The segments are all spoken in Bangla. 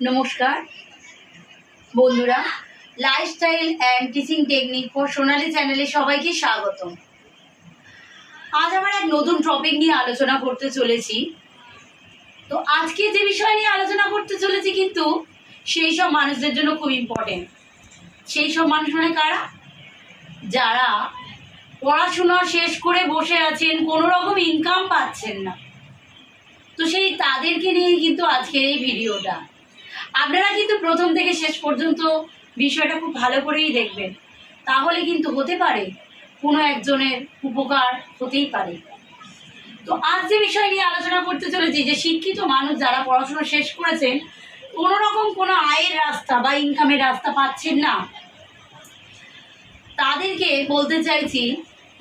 নমস্কার বন্ধুরা, lifestyle and teaching technique for Sonali চ্যানেলে সবাইকে স্বাগত। আজ আমার এক নতুন টপিক নিয়ে আলোচনা করতে চলেছি। তো আজকে যে বিষয় নিয়ে আলোচনা করতে চলেছি কিন্তু সেই সব মানুষদের জন্য খুব ইম্পর্টেন্ট। সেই সব মানুষ মানে কারা? যারা পড়াশোনা শেষ করে বসে আছেন, কোনো রকম ইনকাম পাচ্ছেন না। তো সেই তাদেরকে নিয়ে কিন্তু আজকের এই ভিডিওটা। আপনারা কিন্তু প্রথম থেকে শেষ পর্যন্ত বিষয়টা খুব ভালো করেই দেখবেন, তাহলে কিন্তু হতে পারে কোনো একজনের উপকার হতেই পারে। তো আজ যে বিষয় নিয়ে আলোচনা করতে চলেছি, যে শিক্ষিত মানুষ যারা পড়াশোনা শেষ করেছেন, কোনো রকম কোনো আয়ের রাস্তা বা ইনকামের রাস্তা পাচ্ছেন না, তাদেরকে বলতে চাইছি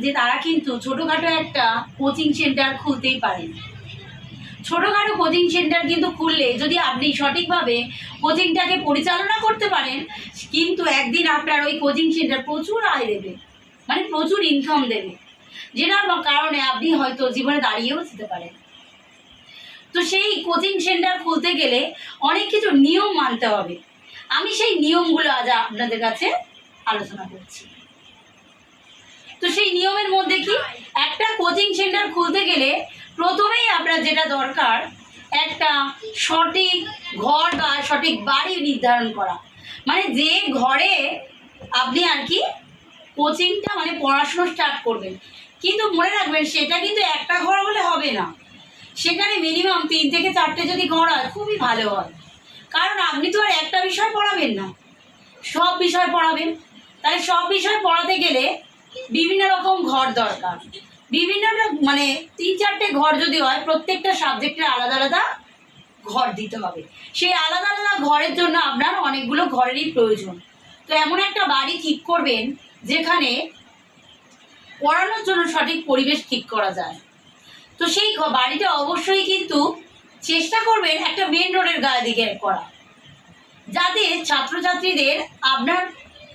যে তারা কিন্তু ছোটোখাটো একটা কোচিং সেন্টার খুলতেই পারেন। ছোটোখাটো কোচিং সেন্টার কিন্তু খুললে যদি আপনি সঠিকভাবে কোচিংটাকে পরিচালনা করতে পারেন, কিন্তু একদিন আপনার ওই কোচিং সেন্টার প্রচুর আয় দেবে, মানে প্রচুর ইনকাম দেবে, যেটার কারণে আপনি হয়তো জীবনে দাঁড়িয়েও যেতে পারেন। তো সেই কোচিং সেন্টার খুলতে গেলে অনেক কিছু নিয়ম মানতে হবে। আমি সেই নিয়মগুলো আজ আপনাদের কাছে আলোচনা করছি। তো সেই নিয়মের মধ্যে কি, একটা কোচিং সেন্টার খুলতে গেলে প্রথমেই আপনার যেটা দরকার, একটা সঠিক ঘর বা সঠিক বাড়ি নির্ধারণ করা। মানে যে ঘরে আপনি আর কি কোচিংটা মানে পড়াশুনো স্টার্ট করবেন। কিন্তু মনে রাখবেন, সেটা কিন্তু একটা ঘর হলে হবে না, সেখানে মিনিমাম 3 থেকে 4টে যদি ঘর হয় খুবই ভালো হয়। কারণ আপনি তো আর একটা বিষয় পড়াবেন না, সব বিষয় পড়াবেন। তাই সব বিষয় পড়াতে গেলে বিভিন্ন রকম ঘর দরকার। বিভিন্ন মানে 3-4টে ঘর যদি হয়, প্রত্যেকটা সাবজেক্টের আলাদা আলাদা ঘর দিতে হবে। সেই আলাদা আলাদা ঘরের জন্য আপনার অনেকগুলো ঘরেরই প্রয়োজন। তো এমন একটা বাড়ি ঠিক করবেন যেখানে পড়ানোর জন্য সঠিক পরিবেশ ঠিক করা যায়। তো সেই বাড়িটা অবশ্যই কিন্তু চেষ্টা করবেন একটা মেন রোডের গায়ে দিকে করা, যাতে ছাত্রছাত্রীদের আপনার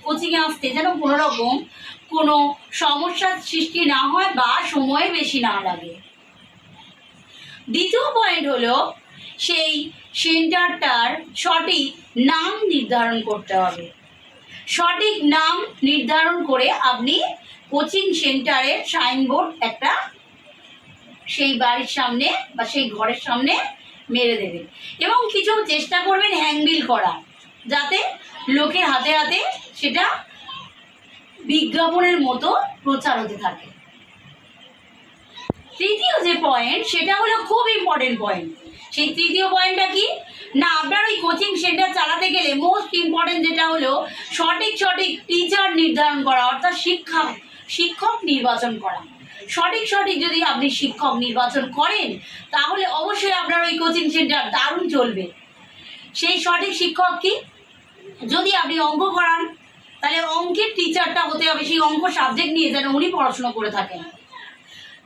কোচিংয়ে আসতে যেন কোনো রকম কোনো সমস্যার সৃষ্টি না হয় বা সময় বেশি না লাগে। দ্বিতীয় পয়েন্ট হলো, সেই সেন্টারটার সঠিক নাম নির্ধারণ করতে হবে। সঠিক নাম নির্ধারণ করে আপনি কোচিং সেন্টারের সাইনবোর্ড একটা সেই বাড়ির সামনে বা সেই ঘরের সামনে মেরে দেবেন, এবং কিছু চেষ্টা করবেন হ্যান্ডবিল করা, যাতে লোকের হাতে হাতে সেটা বিজ্ঞাপনের মতো প্রচার হতে থাকে। তৃতীয় যে পয়েন্ট, সেটা হলো খুব ইম্পর্টেন্ট পয়েন্ট। সেই তৃতীয় পয়েন্টটা কি না, আপনার ওই কোচিং সেন্টার চালাতে গেলে মোস্ট ইম্পর্টেন্ট যেটা হলো সঠিক টিচার নির্ধারণ করা, অর্থাৎ শিক্ষক নির্বাচন করা। সঠিক যদি আপনি শিক্ষক নির্বাচন করেন, তাহলে অবশ্যই আপনার ওই কোচিং সেন্টার দারুণ চলবে। সেই সঠিক শিক্ষক কি, যদি আপনি অঙ্ক করান, তাহলে অঙ্কের টিচারটা হতে হবে সেই অঙ্ক সাবজেক্ট নিয়ে যেন উনি পড়াশোনা করে থাকেন।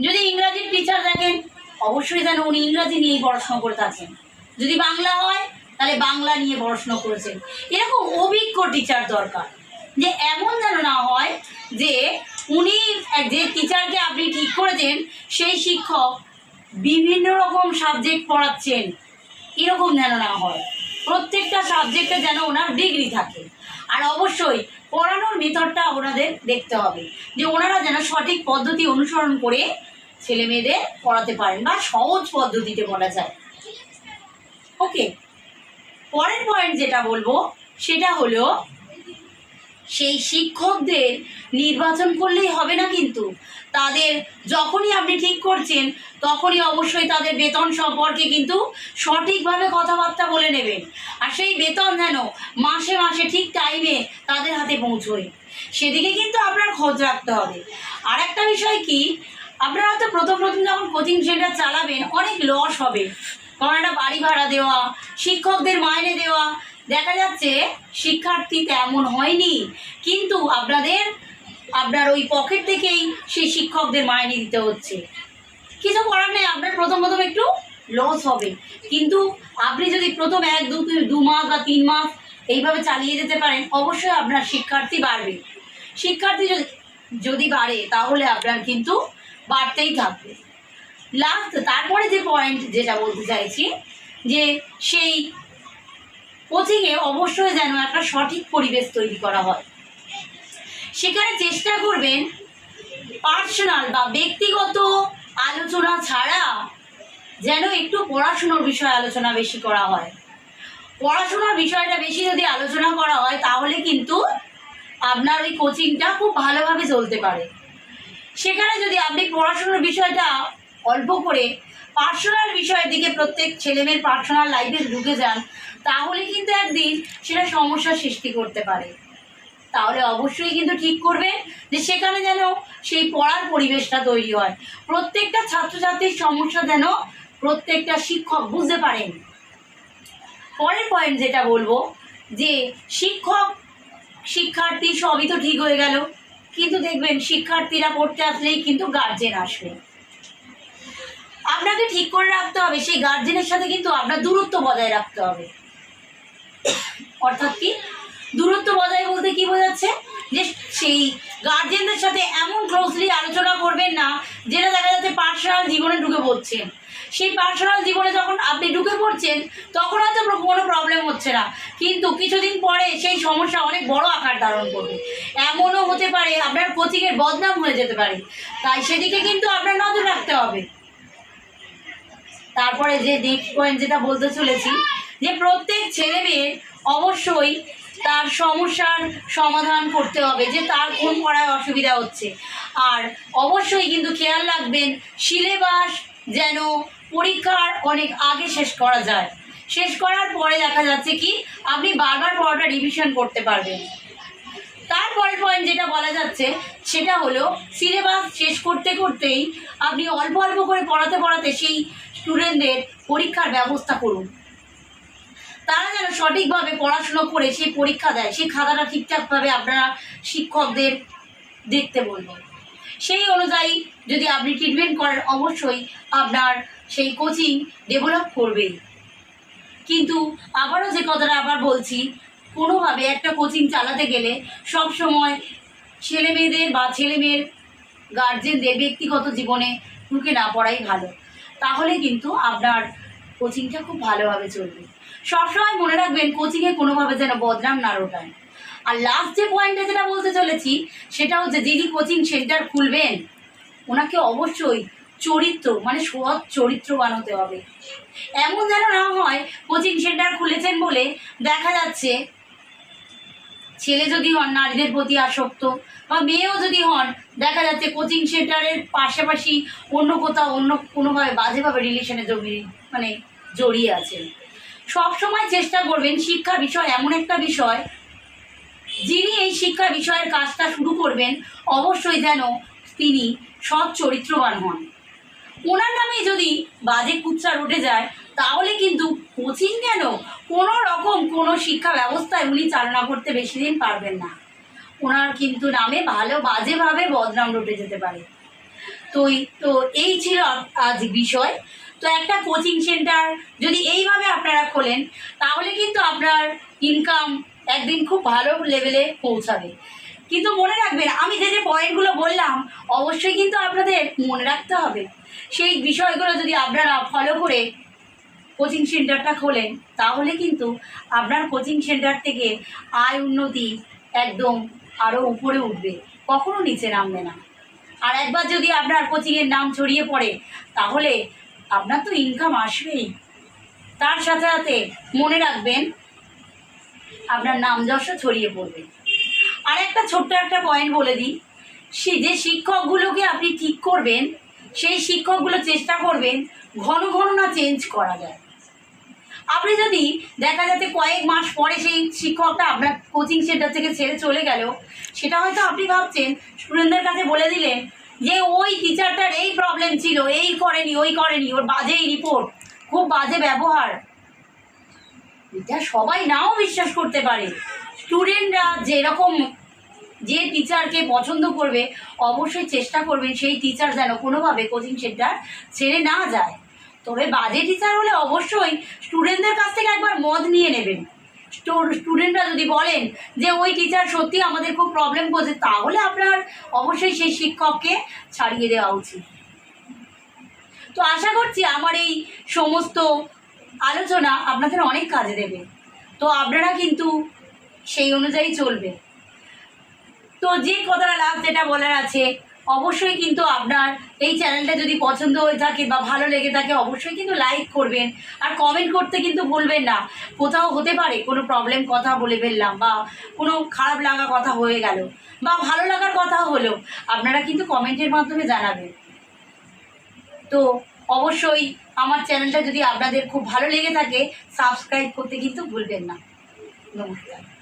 যদি ইংরাজির টিচার দেখেন, অবশ্যই যেন উনি ইংরাজি নিয়েই পড়াশোনা করে থাকেন। যদি বাংলা হয়, তাহলে বাংলা নিয়ে পড়াশোনা করেছেন। এরকম অভিজ্ঞ টিচার দরকার, যে এমন যেন না হয় যে উনি যে টিচারকে আপনি ঠিক করেছেন সেই শিক্ষক বিভিন্ন রকম সাবজেক্ট পড়াচ্ছেন, এরকম যেন না হয়। প্রত্যেকটা সাবজেক্টে যেন ওনার ডিগ্রি থাকে। আর অবশ্যই পড়ানোর মেথডটা ওনাদের দেখতে হবে, যে ওনারা যেন সঠিক পদ্ধতি অনুসরণ করে ছেলে মেয়েদের পড়াতে পারেন, বা সহজ পদ্ধতিতে বলা যায়। ওকে, পরের পয়েন্ট যেটা বলবো সেটা হলো, সেই শিক্ষকদের নির্বাচন করলেই হবে না, কিন্তু তাদের যখনই আপনি ঠিক করছেন তখনই অবশ্যই তাদের বেতন সম্পর্কে কিন্তু সঠিকভাবে কথাবার্তা বলে নেবেন। আর সেই বেতন যেন মাসে মাসে ঠিক টাইমে তাদের হাতে পৌঁছয়, সেদিকে কিন্তু আপনার খোঁজ রাখতে হবে। আর একটা বিষয় কি, আপনারা তো প্রথম যখন কোচিং সেন্টার চালাবেন অনেক লস হবে, কারণ একটা বাড়ি ভাড়া দেওয়া, শিক্ষকদের মাইনে দেওয়া, দেখা যাচ্ছে শিক্ষার্থী তেমন হয়নি, কিন্তু আপনার ওই পকেট থেকেই সেই শিক্ষকদের মাইনে দিতে হচ্ছে। কিছু করার নেই, আপনার প্রথম একটু লস হবে, কিন্তু আপনি যদি প্রথম 1-2 মাস বা 3 মাস এইভাবে চালিয়ে যেতে পারেন, অবশ্যই আপনার শিক্ষার্থী বাড়বে। শিক্ষার্থী যদি বাড়ে, তাহলে আপনার কিন্তু বাড়তেই থাকবে। তারপরে যে পয়েন্ট যেটা বলতে চাইছি, যে সেই কোচিংয়ে অবশ্যই যেন একটা সঠিক পরিবেশ তৈরি করা হয়। সেখানে চেষ্টা করবেন পার্সোনাল বা ব্যক্তিগত আলোচনা ছাড়া যেন একটু পড়াশুনোর বিষয়ে আলোচনা বেশি করা হয়। পড়াশোনার বিষয়টা বেশি যদি আলোচনা করা হয় তাহলে কিন্তু আপনার ওই কোচিংটা খুব ভালোভাবে চলতে পারে। সেখানে যদি আপনি পড়াশোনার বিষয়টা অল্প করে পার্সোনাল বিষয়ের দিকে প্রত্যেক ছেলেমেয়ের পার্সোনাল লাইফে ঢুকে যান তাহলে কিন্তু একদিন সেটা সমস্যার সৃষ্টি করতে পারে। তাহলে অবশ্যই কিন্তু ঠিক করবেন যে সেখানে যেন সেই পড়ার পরিবেশটা তৈরি হয়, প্রত্যেকটা ছাত্রছাত্রীর সমস্যা যেন প্রত্যেকটা শিক্ষক বুঝতে পারেন। পরের পয়েন্ট যেটা বলবো যে শিক্ষক শিক্ষার্থী সবই তো ঠিক হয়ে গেল, কিন্তু দেখবেন শিক্ষার্থীরা পড়তে আসলেই কিন্তু গার্জেন আসবে। আপনাকে ঠিক করে রাখতে হবে সেই গার্জেনের সাথে কিন্তু আপনার দূরত্ব বজায় রাখতে হবে। অর্থাৎ কি দূরত্ব বজায় বলতে কি বোঝাচ্ছে, যে সেই গার্জেনদের সাথে এমন ক্লোজলি আলোচনা করবেন না যেটা দেখা যাচ্ছে পার্সোনাল জীবনে ঢুকে পড়ছেন। সেই পার্সোনাল জীবনে যখন আপনি ঢুকে পড়ছেন তখন হয়তো কোনো প্রবলেম হচ্ছে না, কিন্তু কিছুদিন পরে সেই সমস্যা অনেক বড় আকার ধারণ করবে। এমনও হতে পারে আপনার কোচিংয়ের বদনাম হয়ে যেতে পারে, তাই সেদিকে কিন্তু আপনার নজর রাখতে হবে। তারপরে যে নেক্সট পয়েন্ট যেটা বলতে চলেছি, যে প্রত্যেক ছেলে মেয়ের অবশ্যই তার সমস্যার সমাধান করতে হবে, যে তার কোন পড়ায় অসুবিধা হচ্ছে। আর অবশ্যই কিন্তু খেয়াল রাখবেন সিলেবাস যেন পরীক্ষার অনেক আগে শেষ করা যায়। শেষ করার পরে দেখা যাচ্ছে কি আপনি বারবার পড়াটা রিভিশন করতে পারবেন। তারপরের পয়েন্ট যেটা বলা যাচ্ছে সেটা হলো সিলেবাস শেষ করতে করতেই আপনি অল্প অল্প করে পড়াতে পড়াতে সেই স্টুডেন্টদের পরীক্ষার ব্যবস্থা করুন। তারা যেন সঠিকভাবে পড়াশুনো করে সেই পরীক্ষা দেয়, সেই খাতাটা ঠিকঠাকভাবে আপনারা শিক্ষকদের দেখতে বলবেন। সেই অনুযায়ী যদি আপনি ট্রিটমেন্ট করেন অবশ্যই আপনার সেই কোচিং ডেভেলপ করবেই। কিন্তু আবারও যে কথাটা আবার বলছি, কোনোভাবে একটা কোচিং চালাতে গেলে সব সময় ছেলেমেয়েদের বা ছেলেমেয়ের গার্জেনদের ব্যক্তিগত জীবনে ঢুকে না পড়াই ভালো, তাহলে কিন্তু আপনার কোচিংটা খুব ভালোভাবে চলবে। সবসময় মনে রাখবেন কোচিংয়ে কোনোভাবে যেন বদনাম না রোটায়। আর লাস্ট যে পয়েন্টটা যেটা বলতে চলেছি সেটা হচ্ছে যিনি কোচিং সেন্টার খুলবেন ওনাকে অবশ্যই চরিত্র মানে সৎ চরিত্রবান হতে হবে। এমন যেন না হয় কোচিং সেন্টার খুলেছেন বলে দেখা যাচ্ছে ছেলে যদি হন নারীদের প্রতি আসক্ত, বা মেয়েও যদি হন দেখা যাচ্ছে কোচিং সেন্টারের পাশাপাশি অন্য কোথাও অন্য কোনোভাবে বাজেভাবে রিলেশনে জড়িয়ে আছেন। সবসময় চেষ্টা করবেন শিক্ষা বিষয় এমন একটা বিষয়, যিনি এই শিক্ষা বিষয়ের কাজটা শুরু করবেন অবশ্যই যেন তিনি সৎ চরিত্রবান হন। ওনার নামে যদি বাজে কুচ্চা উঠে যায় তাহলে কিন্তু কোচিং কেন কোনো রকম কোনো শিক্ষা ব্যবস্থায় উনি চালনা করতে বেশি দিন পারবেন না। ওনার কিন্তু নামে ভালো বাজেভাবে বদনাম উঠে যেতে পারে। তো এই ছিল আজ বিষয়। তো একটা কোচিং সেন্টার যদি এইভাবে আপনারা খোলেন তাহলে কিন্তু আপনার ইনকাম একদিন খুব ভালো লেভেলে পৌঁছাবে। কিন্তু মনে রাখবেন আমি যে যে পয়েন্টগুলো বললাম অবশ্যই কিন্তু আপনাদের মনে রাখতে হবে। সেই বিষয়গুলো যদি আপনারা ফলো করে কোচিং সেন্টারটা খোলেন তাহলে কিন্তু আপনার কোচিং সেন্টার থেকে আয় উন্নতি একদম আরও উপরে উঠবে, কখনো নিচে নামবে না। আর একবার যদি আপনার কোচিংয়ের নাম ছড়িয়ে পড়ে তাহলে আপনার তো ইনকাম আসবেই, তার সাথে সাথে মনে রাখবেন আপনার নাম যশও ছড়িয়ে পড়বে। আর একটা ছোট্ট একটা পয়েন্ট বলে দিই, যে শিক্ষকগুলোকে আপনি ঠিক করবেন সেই শিক্ষকগুলো চেষ্টা করবেন ঘন ঘন না চেঞ্জ করা যায়। আপনি যদি দেখা যাচ্ছে কয়েক মাস পরে সেই শিক্ষকটা আপনার কোচিং সেন্টার থেকে ছেড়ে চলে গেল, সেটা হয়তো আপনি ভাবছেন স্টুডেন্টদের কাছে বলে দিলেন যে ওই টিচারটার এই প্রবলেম ছিল, এই করেনি ওই করেনি, ওর বাজে রিপোর্ট, খুব বাজে ব্যবহার। এটা সবাই নাও বিশ্বাস করতে পারে। স্টুডেন্টরা যেরকম যে টিচারকে পছন্দ করবে অবশ্যই চেষ্টা করবেন সেই টিচার যেন কোনোভাবে কোচিং সেন্টার ছেড়ে না যায়। তবে বাজে টিচার হলে অবশ্যই স্টুডেন্টদের কাছ থেকে একবার মত নিয়ে নেবেন। স্টুডেন্টরা যদি বলেন যে ওই টিচার সত্যি আমাদের খুব প্রবলেম করছে তাহলে আপনার অবশ্যই সেই শিক্ষককে ছাড়িয়ে দেওয়া উচিত। তো আশা করছি আমার এই সমস্ত আলোচনা আপনাদের অনেক কাজে দেবে। তো আপনারা কিন্তু সেই অনুযায়ী চলবে। তো যে কথাটা লাস্ট যেটা বলার আছে, অবশ্যই কিন্তু আপনার এই চ্যানেলটা যদি পছন্দ হয়ে থাকে বা ভালো লেগে থাকে অবশ্যই কিন্তু লাইক করবেন, আর কমেন্ট করতে কিন্তু ভুলবেন না। কোথাও হতে পারে কোনো প্রবলেম কথা বলে ফেললাম, বা কোনো খারাপ লাগা কথা হয়ে গেল, বা ভালো লাগার কথা হলো, আপনারা কিন্তু কমেন্টের মাধ্যমে জানাবেন। তো অবশ্যই আমার চ্যানেলটা যদি আপনাদের খুব ভালো লেগে থাকে সাবস্ক্রাইব করতে কিন্তু ভুলবেন না। নমস্কার।